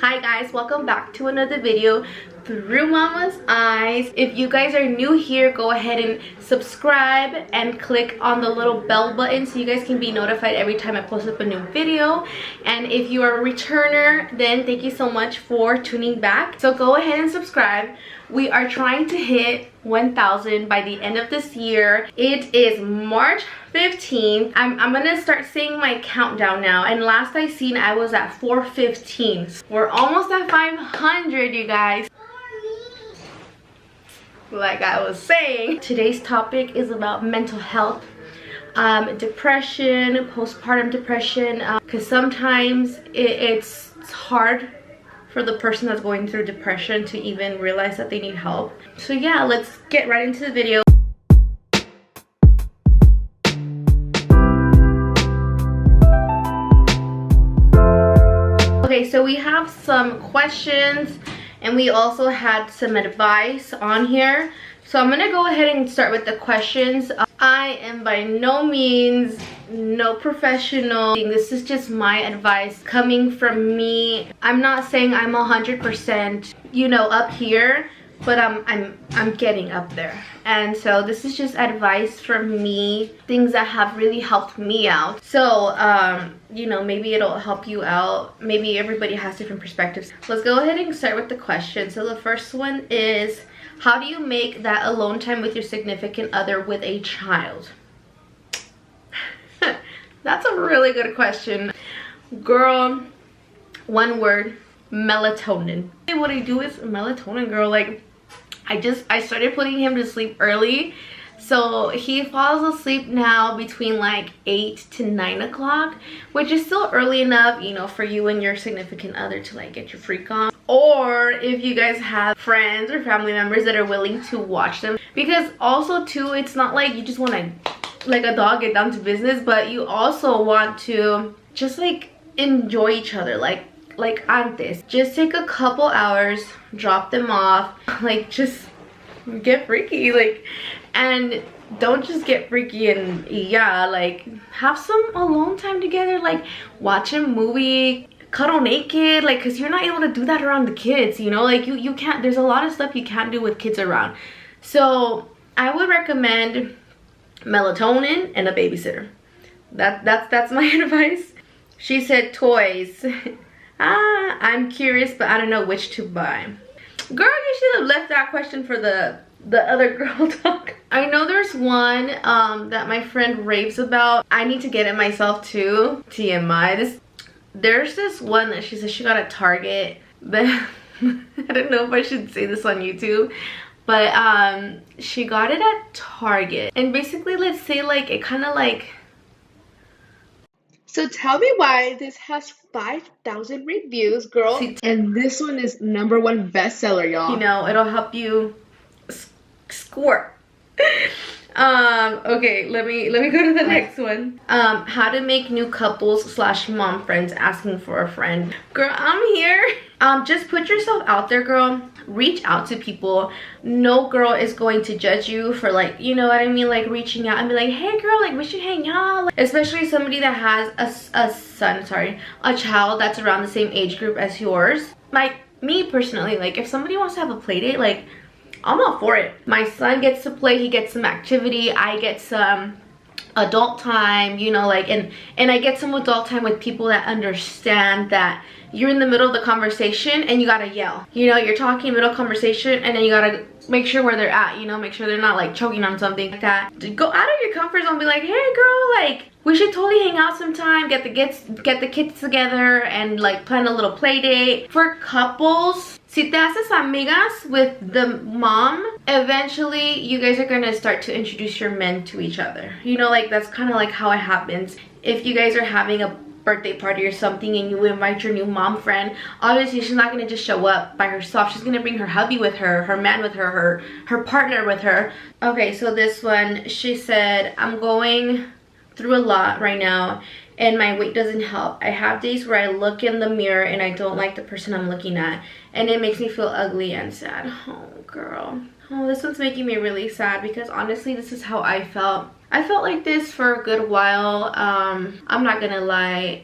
Hi guys, welcome back to another video through Mama's Eyes. If you guys are new here, go ahead and subscribe and click on the little bell button so you guys can be notified every time I post up a new video. And if you are a returner, then thank you so much for tuning back. So go ahead and subscribe. We are trying to hit 1,000 by the end of this year. It is March 15th. I'm gonna start saying my countdown now, and last I seen I was at 415. We're almost at 500, you guys. Like I was saying, today's topic is about mental health, depression, postpartum depression, because sometimes it's hard for the person that's going through depression to even realize that they need help. So yeah, let's get right into the video. Okay, so we have some questions and we also had some advice on here. So I'm gonna go ahead and start with the questions. I am by no means no professional. This is just my advice coming from me. I'm not saying I'm 100%, you know, up here, but I'm getting up there. And so this is just advice from me, things that have really helped me out. So you know, maybe it'll help you out. Maybe everybody has different perspectives. Let's go ahead and start with the question. So the first one is, how do you make that alone time with your significant other with a child? That's a really good question. Girl, one word, melatonin. What I do is melatonin, girl. Like, I started putting him to sleep early. So he falls asleep now between like 8 to 9 o'clock, which is still early enough, you know, for you and your significant other to like get your freak on. Or if you guys have friends or family members that are willing to watch them. Because also too, it's not like you just want to, like a dog, get down to business, but you also want to just like enjoy each other, like antes. Just take a couple hours, drop them off, like just get freaky, like, and don't just get freaky and yeah, like have some alone time together, like watch a movie, cuddle naked, like, because you're not able to do that around the kids, you know, like you can't, there's a lot of stuff you can't do with kids around. So I would recommend melatonin and a babysitter. That's my advice. She said toys. I'm curious, but I don't know which to buy. Girl, you should have left that question for the other girl talk. I know there's one that my friend raves about. I need to get it myself too. TMI. There's this one that she says she got at Target, but I don't know if I should say this on YouTube, but she got it at Target, and basically, let's say like it kind of like. So tell me why this has 5,000 reviews, girl. And this one is #1 bestseller, y'all. You know, it'll help you squirt. Okay, let me go to the next one. How to make new couples / mom friends asking for a friend. Girl, I'm here. Just put yourself out there, girl. Reach out to people. No girl is going to judge you for, like, you know what I mean, like reaching out and be like, hey girl, like we should hang out. Like, especially somebody that has a child that's around the same age group as yours. Like me personally, like if somebody wants to have a play date, like I'm all for it. My son gets to play, he gets some activity, I get some adult time, you know, like, and I get some adult time with people that understand that you're in the middle of the conversation and you gotta yell. You know, you're talking middle conversation and then you gotta make sure where they're at, you know, make sure they're not like choking on something like that. Go out of your comfort zone, be like, hey girl, like we should totally hang out sometime, get the kids together and like plan a little play date. For couples, si te haces amigas with the mom, eventually you guys are gonna start to introduce your men to each other. You know, like that's kind of like how it happens. If you guys are having a birthday party or something and you invite your new mom friend, obviously she's not gonna just show up by herself. She's gonna bring her hubby with her, her man with her, her partner with her. Okay, so this one, she said, I'm going through a lot right now and my weight doesn't help. I have days where I look in the mirror and I don't like the person I'm looking at, and it makes me feel ugly and sad. Oh girl. Oh, this one's making me really sad because honestly this is how I felt. I felt like this for a good while. I'm not gonna lie,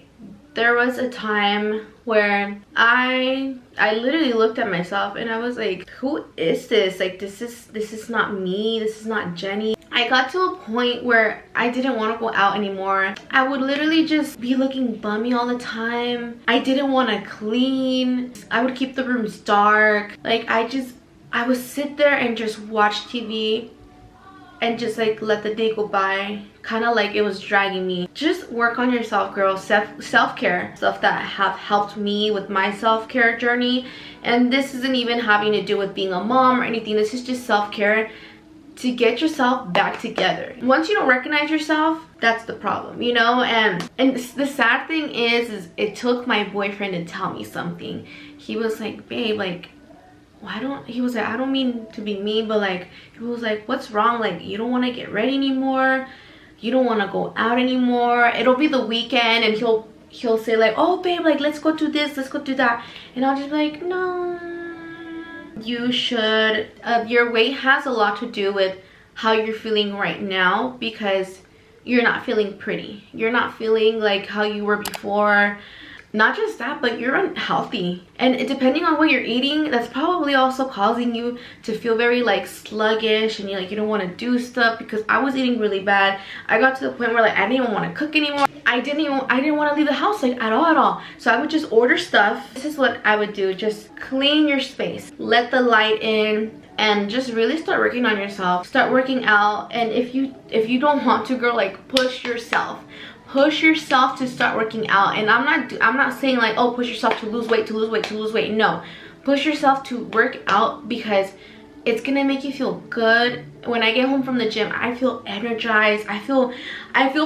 There was a time where I literally looked at myself and I was like, who is this? Like, this is not me. This is not Jenny. I got to a point where I didn't want to go out anymore. I would literally just be looking bummy all the time. I didn't want to clean. I would keep the rooms dark. Like, I would sit there and just watch TV and just like let the day go by, kind of like it was dragging me. Just work on yourself, girl. Self-care stuff that have helped me with my self-care journey. And this isn't even having to do with being a mom or anything. This is just self-care to get yourself back together. Once you don't recognize yourself, that's the problem, you know. And the sad thing is it took my boyfriend to tell me something. He was like, babe, like, he was like, I don't mean to be mean, but like, he was like, what's wrong? Like, you don't want to get ready anymore, you don't want to go out anymore. It'll be the weekend and he'll say like, oh babe, like, let's go do this, let's go do that. And I'll just be like, no. You should, your weight has a lot to do with how you're feeling right now, because you're not feeling pretty. You're not feeling like how you were before. Not just that, but you're unhealthy, and depending on what you're eating, that's probably also causing you to feel very like sluggish, and you don't want to do stuff. Because I was eating really bad. I got to the point where like I didn't even want to cook anymore. I didn't want to leave the house like at all. So I would just order stuff. This is what I would do. Just clean your space, let the light in, and just really start working on yourself. Start working out. And if you don't want to, girl, like, push yourself to start working out. And I'm not saying like, oh, push yourself to lose weight. No, push yourself to work out, because it's gonna make you feel good. When I get home from the gym, I feel energized. I feel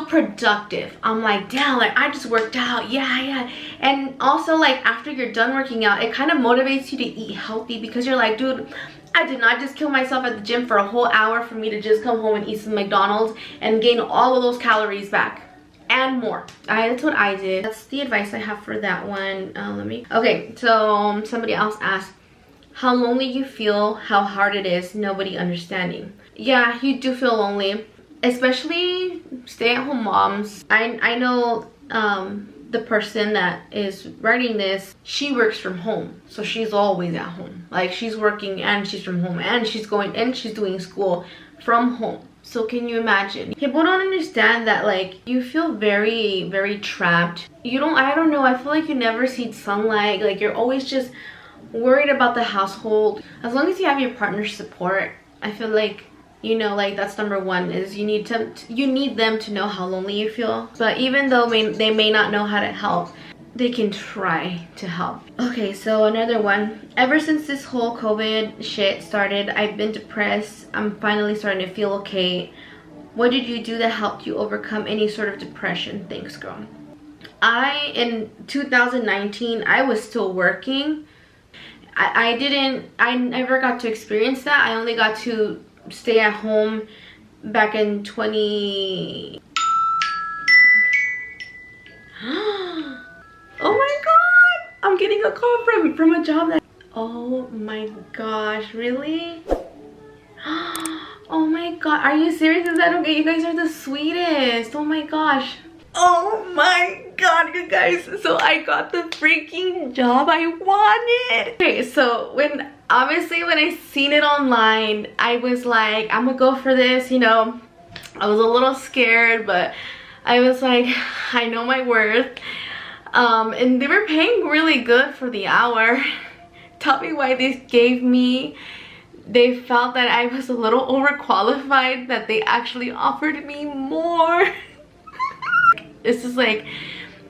productive. I'm like, damn, like, I just worked out. Yeah. And also, like, after you're done working out, it kind of motivates you to eat healthy, because you're like, dude, I did not just kill myself at the gym for a whole hour for me to just come home and eat some McDonald's and gain all of those calories back and more. That's what I did. That's the advice I have for that one. Okay, so somebody else asked, how lonely you feel, how hard it is, nobody understanding. Yeah, you do feel lonely, especially stay-at-home moms. I know the person that is writing this, she works from home, so she's always at home. Like, she's working and she's from home, and she's doing school from home. So can you imagine? People don't understand that, like, you feel very, very trapped. I don't know, I feel like you never see sunlight. Like, you're always just worried about the household. As long as you have your partner's support, I feel like, you know, like, that's number one, is you need them to know how lonely you feel. But even though they may not know how to help, they can try to help. Okay, so another one. Ever since this whole COVID shit started, I've been depressed. I'm finally starting to feel okay. What did you do that helped you overcome any sort of depression? Thanks, girl. In 2019, I was still working. I never got to experience that. I only got to stay at home back in 20. Oh my god, I'm getting a call from a job that, oh my gosh, really? Oh my god, are you serious? Is that okay? You guys are the sweetest. Oh my gosh. Oh my god, you guys, so I got the freaking job I wanted. Okay, so when I seen it online, I was like, I'm gonna go for this, you know. I was a little scared, but I was like, I know my worth. And they were paying really good for the hour. Tell me why they felt that I was a little overqualified, that they actually offered me more. This is like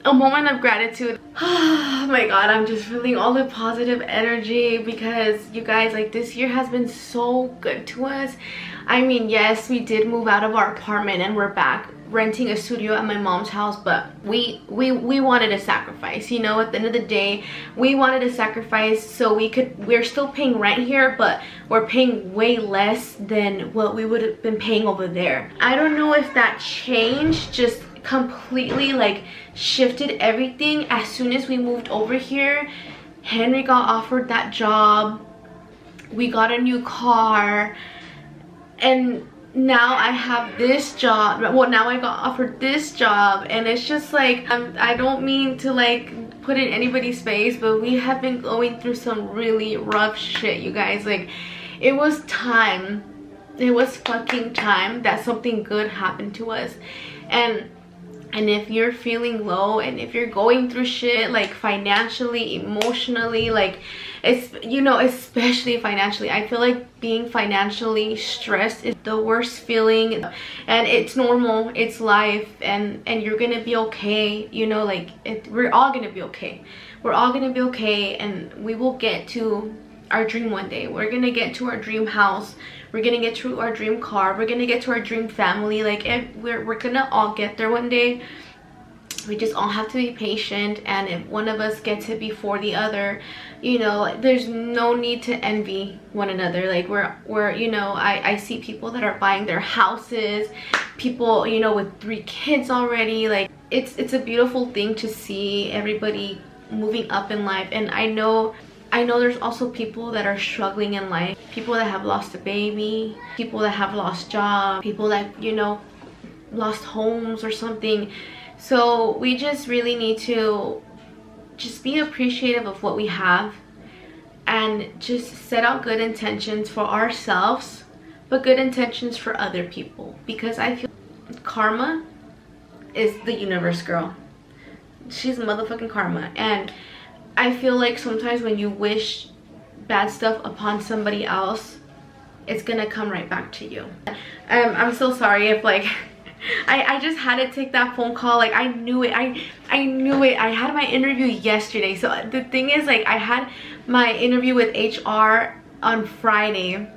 a moment of gratitude. Oh my god, I'm just feeling all the positive energy, because you guys, like, this year has been so good to us. I mean, yes, we did move out of our apartment and we're back renting a studio at my mom's house, but we wanted to sacrifice, you know. At the end of the day, we wanted to sacrifice so we're still paying rent here, but we're paying way less than what we would have been paying over there. I don't know if that change just completely like shifted everything. As soon as we moved over here, Henry got offered that job, we got a new car, and now I have this job. Well, now I got offered this job, and it's just like, I don't mean to like put in anybody's face, but we have been going through some really rough shit, you guys. Like, it was time, it was fucking time that something good happened to us. And if you're feeling low, and if you're going through shit, like financially, emotionally, like, it's, you know, especially financially, I feel like being financially stressed is the worst feeling, and it's normal, it's life, and you're gonna be okay, you know, like, we're all gonna be okay. We're all gonna be okay, and we will get to our dream one day. We're gonna get to our dream house, we're gonna get to our dream car, we're gonna get to our dream family. Like, we're gonna all get there one day. We just all have to be patient, and if one of us gets it before the other, you know, there's no need to envy one another. Like, we're you know, I see people that are buying their houses, people, you know, with 3 kids already. Like, it's a beautiful thing to see everybody moving up in life. And I know there's also people that are struggling in life, people that have lost a baby, people that have lost jobs, people that, you know, lost homes or something. So we just really need to just be appreciative of what we have, and just set out good intentions for ourselves, but good intentions for other people. Because I feel karma is the universe, girl. She's motherfucking karma. And I feel like sometimes when you wish bad stuff upon somebody else, it's gonna come right back to you. I'm so sorry if like I just had to take that phone call. Like, I knew it. I knew it. I had my interview yesterday. So the thing is, like, I had my interview with HR on Friday,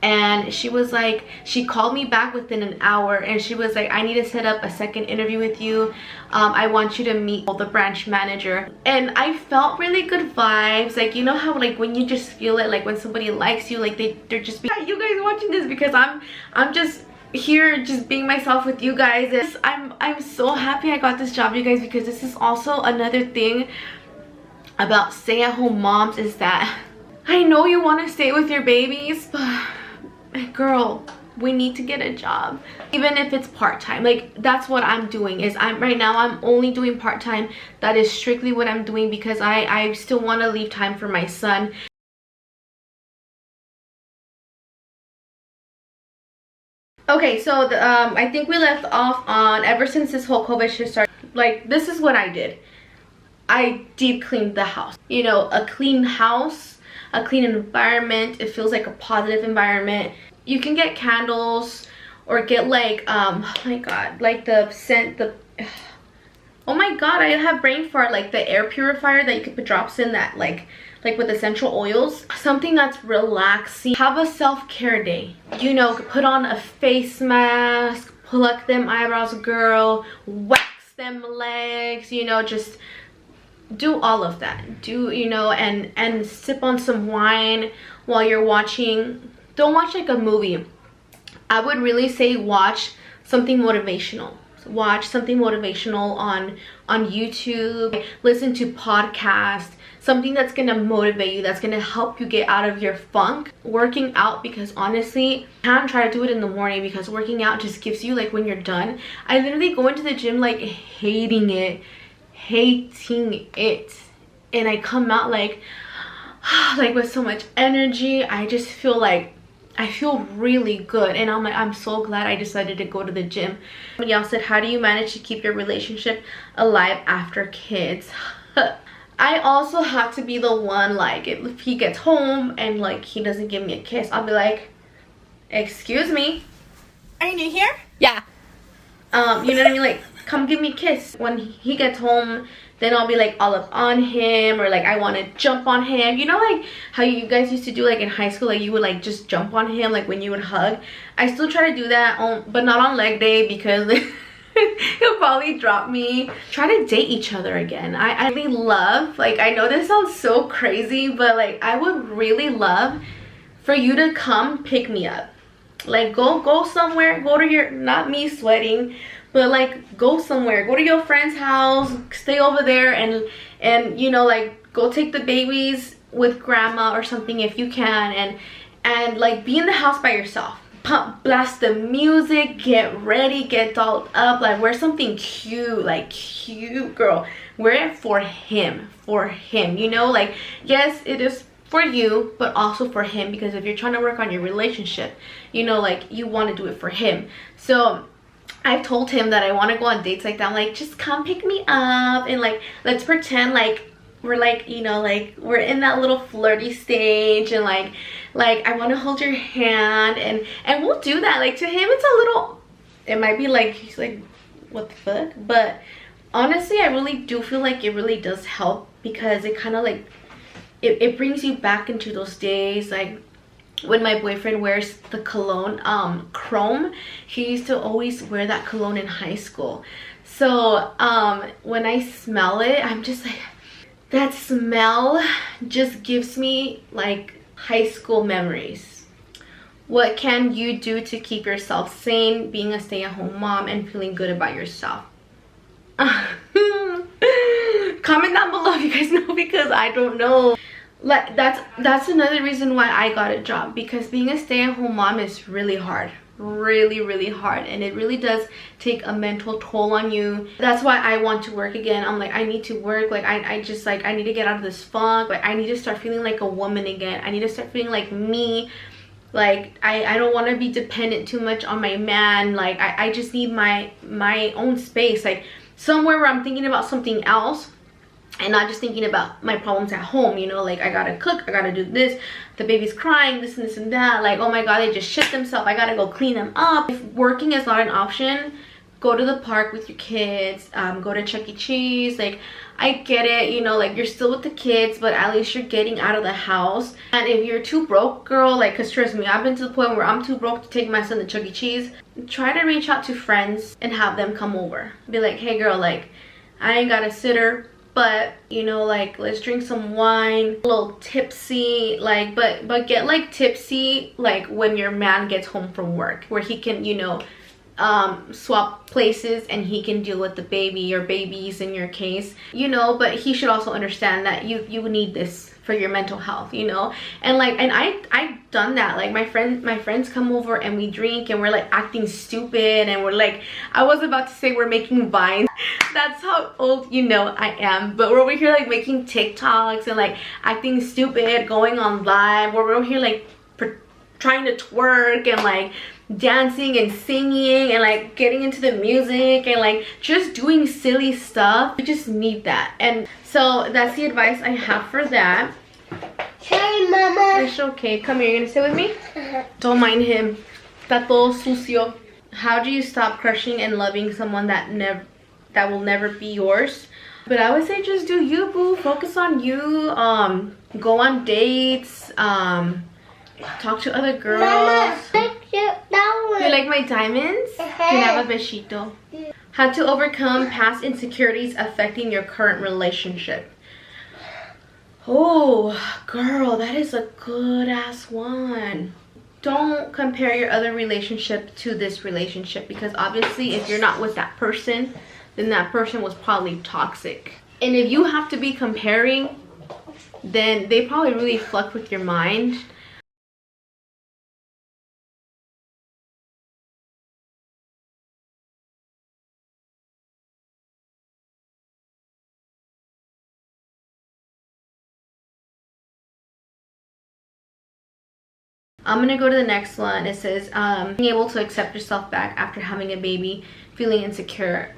and she was like, she called me back within an hour, and she was like, I need to set up a second interview with you. I want you to meet the branch manager. And I felt really good vibes. Like, you know how like when you just feel it, like when somebody likes you, like they're just you guys watching this because I'm just here just being myself with you guys. I'm so happy I got this job, you guys, because this is also another thing about stay-at-home moms, is that I know you want to stay with your babies, but girl, we need to get a job, even if it's part-time. Like, that's what I'm doing. Is right now I'm only doing part-time. That is strictly what I'm doing, because I still want to leave time for my son. Okay, so I think we left off on, ever since this whole COVID shit started, like, this is what I did. I deep cleaned the house. You know, a clean house, a clean environment, it feels like a positive environment. You can get candles, or get like, oh my god, like the scent, oh my god, I have brain fart, like the air purifier that you could put drops in, that like with essential oils, something that's relaxing. Have a self-care day, you know, put on a face mask, pluck them eyebrows, girl, wax them legs, you know, just do all of that. Do, you know, and sip on some wine while you're watching. Don't watch like a movie. I would really say watch something motivational. Watch something motivational on YouTube. Listen to podcasts, something that's gonna motivate you, that's gonna help you get out of your funk. Working out, because honestly, I can't try to do it in the morning, because working out just gives you, like, when you're done, I literally go into the gym like hating it, and I come out like with so much energy. I just feel like I feel really good, and I'm like, I'm so glad I decided to go to the gym. Y'all said, how do you manage to keep your relationship alive after kids? I also have to be the one, like, if he gets home and like he doesn't give me a kiss, I'll be like, excuse me, are you new here? Yeah. You know what I mean? Like, come give me a kiss. When he gets home, then I'll be like all up on him, or like I want to jump on him. You know, like how you guys used to do like in high school, like you would like just jump on him, like when you would hug. I still try to do that, but not on leg day, because he'll probably drop me. Try to date each other again. I really love, like, I know this sounds so crazy, but like I would really love for you to come pick me up. Like, go somewhere, go to your, not me sweating, but like go somewhere, go to your friend's house, stay over there, and you know, like, go take the babies with grandma or something if you can, and like be in the house by yourself. pump, blast the music, get ready, get dolled up, like wear something cute, like cute, girl. Wear it for him, you know, like yes, it is for you, but also for him, because if you're trying to work on your relationship, you know, like you want to do it for him. So I've told him that I want to go on dates like that. I'm like, just come pick me up and like let's pretend like we're like, you know, like we're in that little flirty stage, and like I want to hold your hand, and we'll do that. Like to him it's a little, it might be like he's like what the fuck, but honestly I really do feel like it really does help, because it kind of like it brings you back into those days. Like when my boyfriend wears the cologne Chrome, he used to always wear that cologne in high school. So when I smell it, I'm just like, that smell just gives me like high school memories. What can you do to keep yourself sane, being a stay-at-home mom and feeling good about yourself? Comment down below if you guys know, because I don't know. Like that's another reason why I got a job, because being a stay-at-home mom is really hard, really hard, and it really does take a mental toll on you. That's why I want to work again. I'm like, I need to work. Like I just like, I need to get out of this funk. Like I need to start feeling like a woman again. I need to start feeling like me. Like I don't want to be dependent too much on my man. Like I just need my own space, like somewhere where I'm thinking about something else and not just thinking about my problems at home, you know, like I gotta cook, I gotta do this, the baby's crying, this and this and that, like oh my god, they just shit themselves, I gotta go clean them up. If working is not an option, go to the park with your kids, go to Chuck E. Cheese. Like I get it, you know, like you're still with the kids, but at least you're getting out of the house. And if you're too broke, girl, like, because trust me, I've been to the point where I'm too broke to take my son to Chuck E. Cheese. Try to reach out to friends and have them come over. Be like, hey girl, like I ain't got a sitter, but you know, like let's drink some wine, a little tipsy, like but get like tipsy like when your man gets home from work, where he can, you know, swap places and he can deal with the baby or babies in your case, you know. But he should also understand that you need this for your mental health, you know. And like, and I've done that. Like my friends come over and we drink and we're like acting stupid, and we're like, I was about to say we're making vines. That's how old, you know, I am. But we're over here like making TikToks and like acting stupid, going on live. We're over here like trying to twerk and like dancing and singing and like getting into the music and like just doing silly stuff. You just need that. And so that's the advice I have for that. Hey, Mama. It's okay. Come here. You're gonna sit with me? Don't mind him. Está todo sucio. How do you stop crushing and loving someone that will never be yours? But I would say just do you, boo. Focus on you. Go on dates. Talk to other girls. Mama, you like my diamonds? Can I have a besito? How to overcome past insecurities affecting your current relationship. Oh, girl, that is a good ass one. Don't compare your other relationship to this relationship, because obviously if you're not with that person, then that person was probably toxic. And if you have to be comparing, then they probably really fucked with your mind. I'm gonna go to the next one. It says being able to accept yourself back after having a baby, feeling insecure.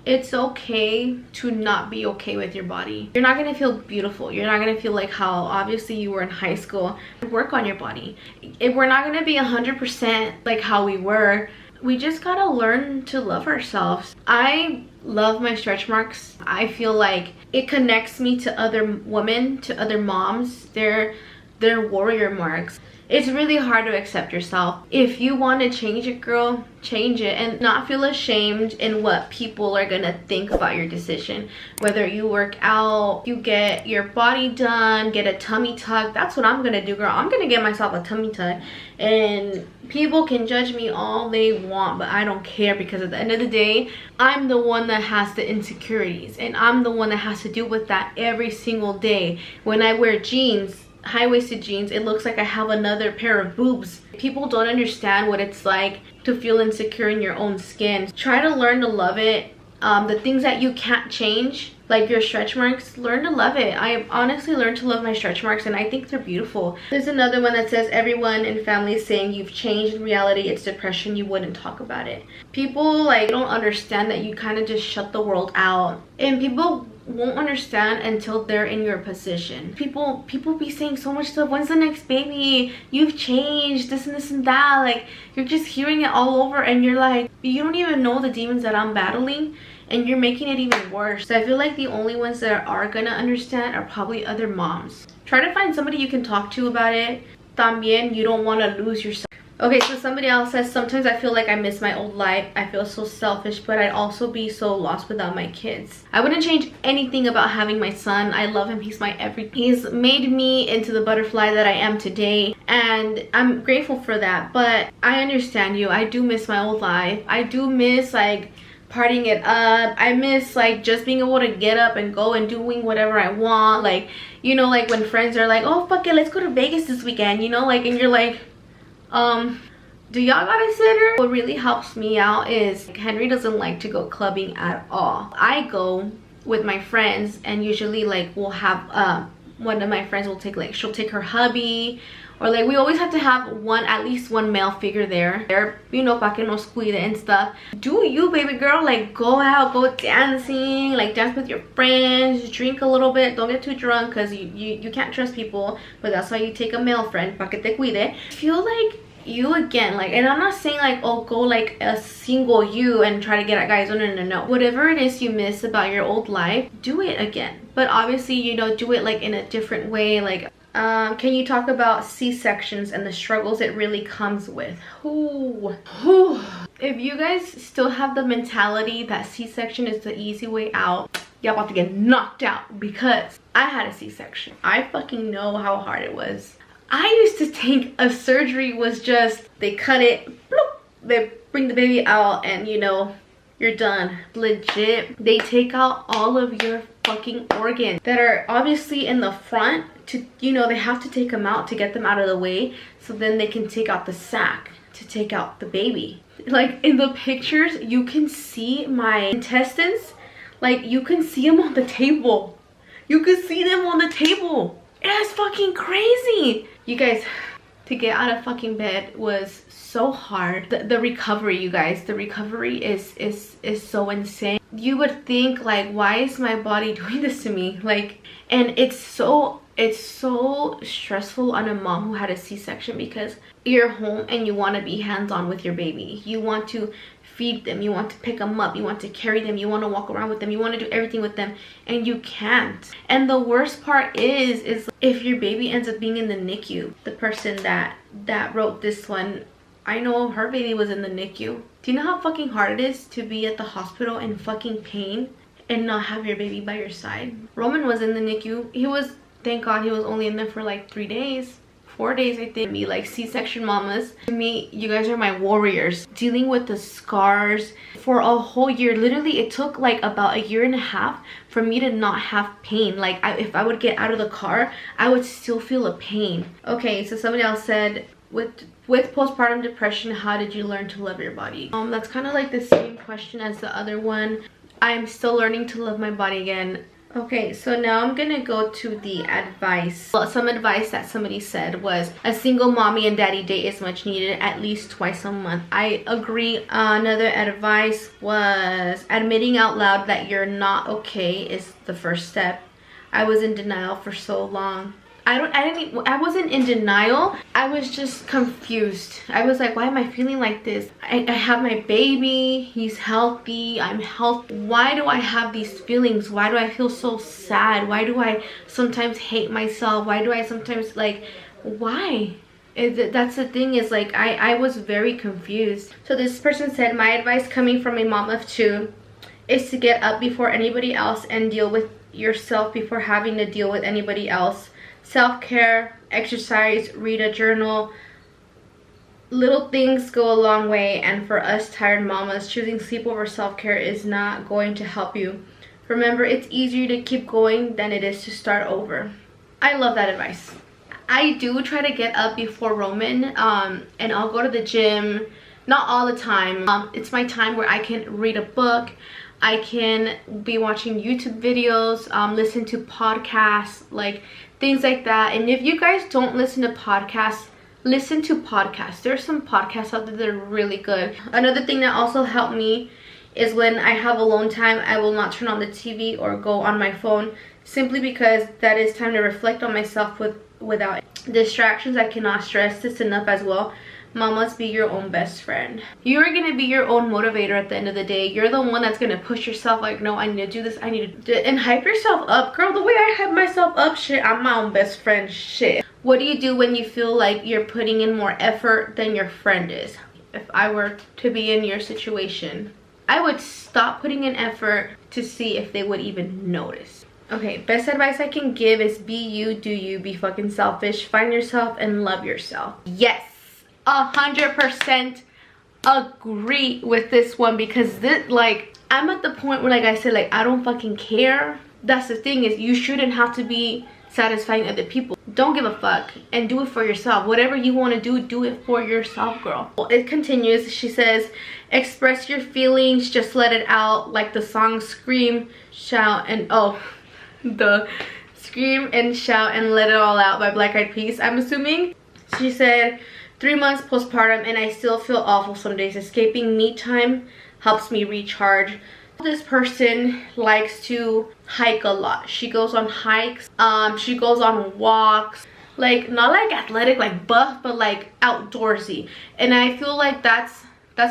It's okay to not be okay with your body. You're not gonna feel beautiful. You're not gonna feel like how obviously you were in high school. Work on your body. If we're not gonna be 100% like how we were, we just gotta learn to love ourselves. I love my stretch marks. I feel like it connects me to other women, to other moms. They're warrior marks. It's really hard to accept yourself. If you want to change it, girl, change it, and not feel ashamed in what people are gonna think about your decision. Whether you work out, you get your body done, get a tummy tuck. That's what I'm gonna do, girl. I'm gonna get myself a tummy tuck, and people can judge me all they want, but I don't care, because at the end of the day, I'm the one that has the insecurities, and I'm the one that has to deal with that every single day. When I wear jeans, high-waisted jeans, it looks like I have another pair of boobs. People don't understand what it's like to feel insecure in your own skin. Try to learn to love it. The things that you can't change, like your stretch marks, learn to love it. I honestly learned to love my stretch marks, and I think they're beautiful. There's another one that says, everyone in family is saying you've changed. In reality, it's depression. You wouldn't talk about it. People like don't understand that you kind of just shut the world out, and people won't understand until they're in your position. People be saying so much stuff. When's the next baby? You've changed, this and this and that. Like, you're just hearing it all over, and you're like, you don't even know the demons that I'm battling, and you're making it even worse. So I feel like the only ones that are gonna understand are probably other moms. Try to find somebody you can talk to about it. También, you don't want to lose yourself. Okay, so somebody else says, sometimes I feel like I miss my old life. I feel so selfish, but I'd also be so lost without my kids. I wouldn't change anything about having my son. I love him. He's my everything. He's made me into the butterfly that I am today, and I'm grateful for that. But I understand you. I do miss my old life. I do miss like partying it up. I miss like just being able to get up and go and doing whatever I want. Like, you know, like when friends are like, oh fuck it, let's go to Vegas this weekend, you know, like, and you're like, do y'all got a sitter? What really helps me out is Henry doesn't like to go clubbing at all. I go with my friends, and usually like we'll have one of my friends will take, like, she'll take her hubby, or like we always have to have at least one male figure there, you know, pa que nos cuide and stuff. Do you, baby girl, like go out, go dancing, like dance with your friends, drink a little bit, don't get too drunk, because you can't trust people, but that's why you take a male friend, pa que te cuide. Feel like you again, like, and I'm not saying like, oh, go like a single you and try to get at guys. No. Whatever it is you miss about your old life, do it again, but obviously, you know, do it like in a different way. Like, can you talk about C-sections and the struggles it really comes with? If you guys still have the mentality that C-section is the easy way out, y'all about to get knocked out, because I had a C-section. I fucking know how hard it was. I used to think a surgery was just, they cut it, bloop, they bring the baby out, and you know, you're done. Legit, they take out all of your fucking organs that are obviously in the front to, you know, they have to take them out to get them out of the way, so then they can take out the sac to take out the baby. Like in the pictures, you can see my intestines, like you can see them on the table. You can see them on the table. It's fucking crazy. You guys, to get out of fucking bed was so hard. The recovery, you guys, the recovery is so insane. You would think like, why is my body doing this to me? Like, and it's so stressful on a mom who had a C-section, because you're home and you want to be hands-on with your baby. You want to feed them, you want to pick them up, you want to carry them, you want to walk around with them, you want to do everything with them, and you can't. And the worst part is if your baby ends up being in the NICU. The person that wrote this one, I know her baby was in the NICU. Do you know how fucking hard it is to be at the hospital in fucking pain and not have your baby by your side? Roman was in the NICU. He was, thank God, he was only in there for like 3 days. 4 days, I think. Me, like C-section mamas, to me, you guys are my warriors. Dealing with the scars for a whole year. Literally, it took like about 1.5 years for me to not have pain. Like, if I would get out of the car, I would still feel a pain. Okay, so somebody else said, with postpartum depression, how did you learn to love your body? That's kind of like the same question as the other one. I'm still learning to love my body again. Okay, so now I'm gonna go to the advice. Well, some advice that somebody said was, a single mommy and daddy date is much needed, at least twice a month. I agree. Another advice was, admitting out loud that you're not okay is the first step. I was in denial for so long. I wasn't in denial. I was just confused. I was like, why am I feeling like this? I have my baby, he's healthy, I'm healthy. Why do I have these feelings? Why do I feel so sad? Why do I sometimes hate myself? Why do I sometimes like, why? That's the thing, is like, I was very confused. So this person said, my advice coming from a mom of 2 is to get up before anybody else and deal with yourself before having to deal with anybody else. Self-care, exercise, read a journal. Little things go a long way, and for us tired mamas, choosing sleep over self-care is not going to help you. Remember, it's easier to keep going than it is to start over. I love that advice. I do try to get up before Roman, and I'll go to the gym. Not all the time. It's my time where I can read a book, I can be watching YouTube videos, listen to podcasts, like things like that. And if you guys don't listen to podcasts, listen to podcasts. There's some podcasts out there that are really good. Another thing that also helped me is when I have alone time, I will not turn on the TV or go on my phone, simply because that is time to reflect on myself without distractions. I cannot stress this enough as well. Mom, must be your own best friend. You're gonna be your own motivator at the end of the day. You're the one that's gonna push yourself, like, no, I need to do this, I need to do it, and hype yourself up. Girl, the way I hype myself up, shit, I'm my own best friend, shit. What do you do when you feel like you're putting in more effort than your friend is? If I were to be in your situation, I would stop putting in effort to see if they would even notice. Okay, best advice I can give is be you, do you, be fucking selfish, find yourself, and love yourself. Yes, 100% agree with this one, because this, like, I'm at the point where, like I said, like, I don't fucking care. That's the thing, is you shouldn't have to be satisfying other people. Don't give a fuck and do it for yourself. Whatever you want to do it for yourself, girl. It continues. She says, express your feelings, just let it out, like the song Scream, Shout, and the Scream and Shout and Let It All Out by Black Eyed Peas, I'm assuming. She said, 3 months postpartum and I still feel awful some days. Escaping me time helps me recharge. This person likes to hike a lot. She goes on hikes, she goes on walks, like not like athletic, like buff, but like outdoorsy. And I feel like that's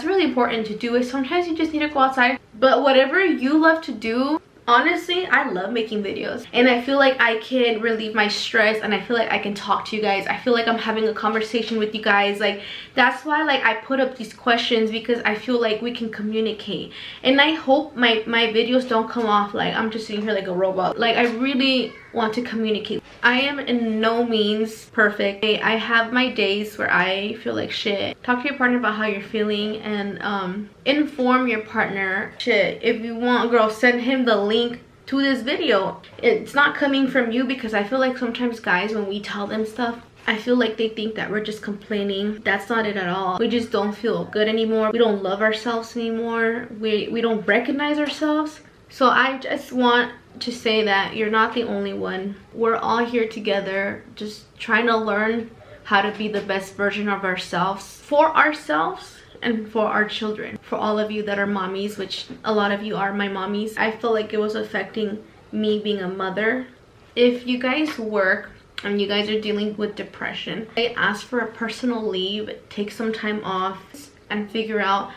really important to do. Is sometimes you just need to go outside. But whatever you love to do, honestly, I love making videos, and I feel like I can relieve my stress, and I feel like I can talk to you guys. I feel like I'm having a conversation with you guys. Like, that's why, like, I put up these questions, because I feel like we can communicate. And I hope my videos don't come off like I'm just sitting here like a robot. Like, I really want to communicate. I am in no means perfect. I have my days where I feel like shit. Talk to your partner about how you're feeling, and inform your partner. Shit, if you want, girl, send him the link to this video. It's not coming from you, because I feel like sometimes guys, when we tell them stuff, I feel like they think that we're just complaining. That's not it at all. We just don't feel good anymore. We don't love ourselves anymore. We don't recognize ourselves. So I just want to say that you're not the only one. We're all here together, just trying to learn how to be the best version of ourselves, for ourselves and for our children. For all of you that are mommies, which a lot of you are my mommies, I feel like it was affecting me being a mother. If you guys work and you guys are dealing with depression, I ask for a personal leave, take some time off, and figure out,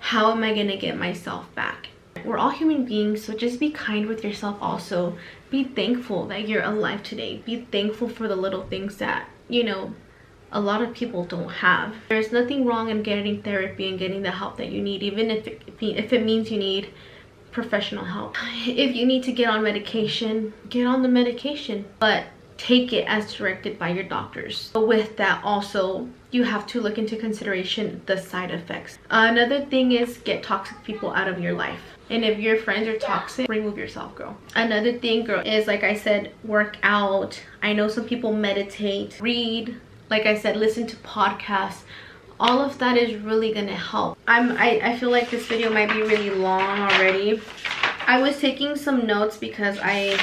how am I gonna get myself back? We're all human beings, so just be kind with yourself also. Be thankful that you're alive today. Be thankful for the little things that, you know, a lot of people don't have. There's nothing wrong in getting therapy and getting the help that you need, even if it means you need professional help. If you need to get on medication, get on the medication, but take it as directed by your doctors. But with that also, you have to look into consideration the side effects. Another thing is, get toxic people out of your life. And if your friends are toxic, remove yourself, girl. Another thing, girl, is, like I said, work out. I know some people meditate, read, like I said, listen to podcasts. All of that is really gonna help. I feel like this video might be really long already. I was taking some notes because I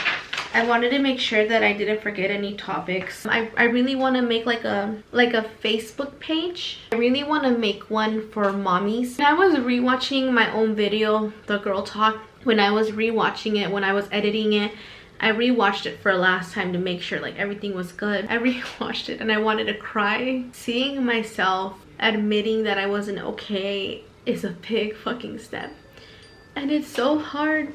wanted to make sure that I didn't forget any topics. I really want to make like a Facebook page. I really want to make one for mommies. When I was rewatching my own video, the girl talk, when I was rewatching it, when I was editing it, I rewatched it for a last time to make sure like everything was good. I rewatched it and I wanted to cry. Seeing myself admitting that I wasn't okay is a big fucking step, and it's so hard.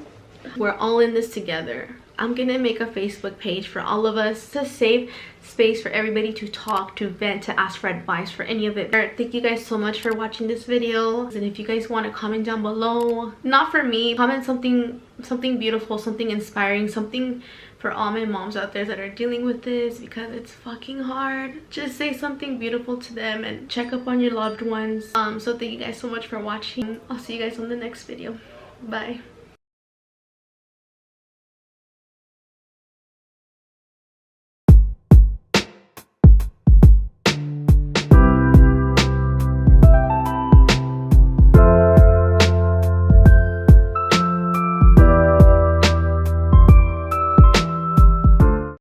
We're all in this together. I'm gonna make a Facebook page for all of us, to save space for everybody to talk, to vent, to ask for advice for any of it. Thank you guys so much for watching this video. And if you guys want to comment down below, not for me, comment something beautiful, something inspiring, something for all my moms out there that are dealing with this, because it's fucking hard. Just say something beautiful to them and check up on your loved ones. So thank you guys so much for watching. I'll see you guys on the next video. Bye.